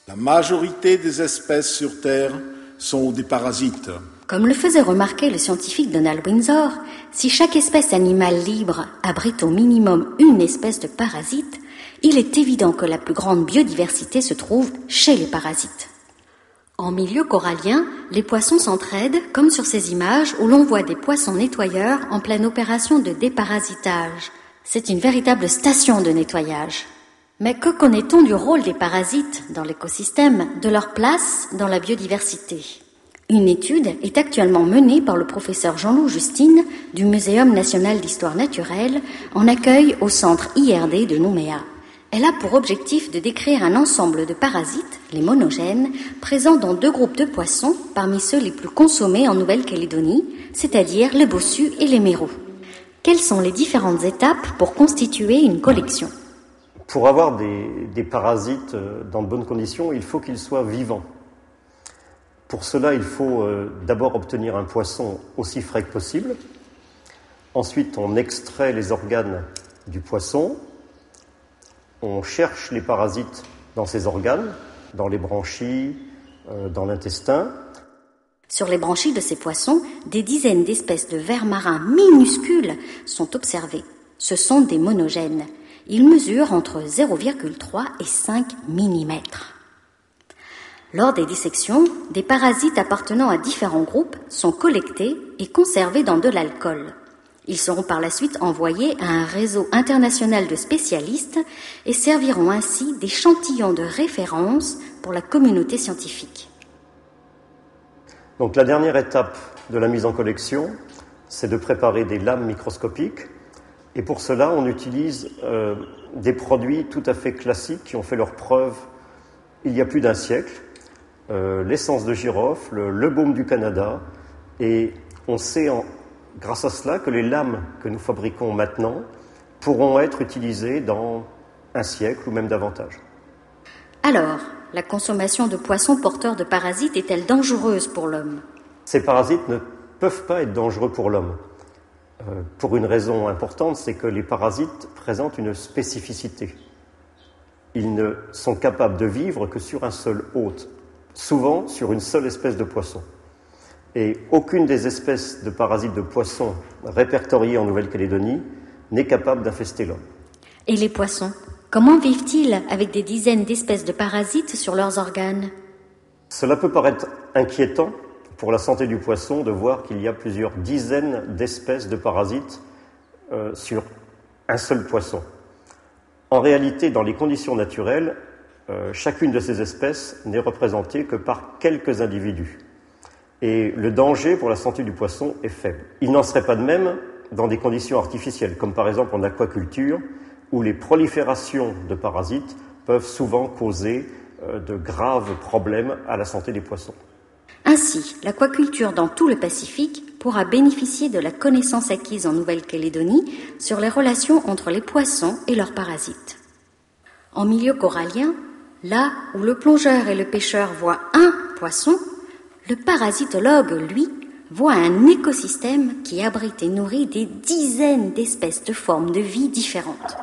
La majorité des espèces sur Terre sont des parasites. Comme le faisait remarquer le scientifique Donald Windsor, si chaque espèce animale libre abrite au minimum une espèce de parasite, il est évident que la plus grande biodiversité se trouve chez les parasites. En milieu corallien, les poissons s'entraident comme sur ces images où l'on voit des poissons nettoyeurs en pleine opération de déparasitage. C'est une véritable station de nettoyage. Mais que connaît-on du rôle des parasites dans l'écosystème, de leur place dans la biodiversité ? Une étude est actuellement menée par le professeur Jean-Loup Justine du Muséum national d'histoire naturelle en accueil au centre IRD de Nouméa. Elle a pour objectif de décrire un ensemble de parasites, les monogènes, présents dans 2 groupes de poissons parmi ceux les plus consommés en Nouvelle-Calédonie, c'est-à-dire les bossus et les mérous. Quelles sont les différentes étapes pour constituer une collection ? Pour avoir des parasites dans de bonnes conditions, il faut qu'ils soient vivants. Pour cela, il faut d'abord obtenir un poisson aussi frais que possible. Ensuite, on extrait les organes du poisson. On cherche les parasites dans ces organes, dans les branchies, dans l'intestin. Sur les branchies de ces poissons, des dizaines d'espèces de vers marins minuscules sont observées. Ce sont des monogènes. Ils mesurent entre 0,3 et 5 mm. Lors des dissections, des parasites appartenant à différents groupes sont collectés et conservés dans de l'alcool. Ils seront par la suite envoyés à un réseau international de spécialistes et serviront ainsi d'échantillons de référence pour la communauté scientifique. Donc la dernière étape de la mise en collection, c'est de préparer des lames microscopiques. Et pour cela, on utilise des produits tout à fait classiques qui ont fait leurs preuves il y a plus d'un siècle. L'essence de girofle, le baume du Canada. Et on sait grâce à cela que les lames que nous fabriquons maintenant pourront être utilisées dans un siècle ou même davantage. Alors, la consommation de poissons porteurs de parasites est-elle dangereuse pour l'homme ? Ces parasites ne peuvent pas être dangereux pour l'homme. Pour une raison importante, c'est que les parasites présentent une spécificité. Ils ne sont capables de vivre que sur un seul hôte, souvent sur une seule espèce de poisson. Et aucune des espèces de parasites de poissons répertoriées en Nouvelle-Calédonie n'est capable d'infester l'homme. Et les poissons, comment vivent-ils avec des dizaines d'espèces de parasites sur leurs organes ? Cela peut paraître inquiétant pour la santé du poisson de voir qu'il y a plusieurs dizaines d'espèces de parasites sur un seul poisson. En réalité, dans les conditions naturelles, chacune de ces espèces n'est représentée que par quelques individus. Et le danger pour la santé du poisson est faible. Il n'en serait pas de même dans des conditions artificielles, comme par exemple en aquaculture, où les proliférations de parasites peuvent souvent causer de graves problèmes à la santé des poissons. Ainsi, l'aquaculture dans tout le Pacifique pourra bénéficier de la connaissance acquise en Nouvelle-Calédonie sur les relations entre les poissons et leurs parasites. En milieu corallien, là où le plongeur et le pêcheur voient un poisson, le parasitologue, lui, voit un écosystème qui abrite et nourrit des dizaines d'espèces de formes de vie différentes.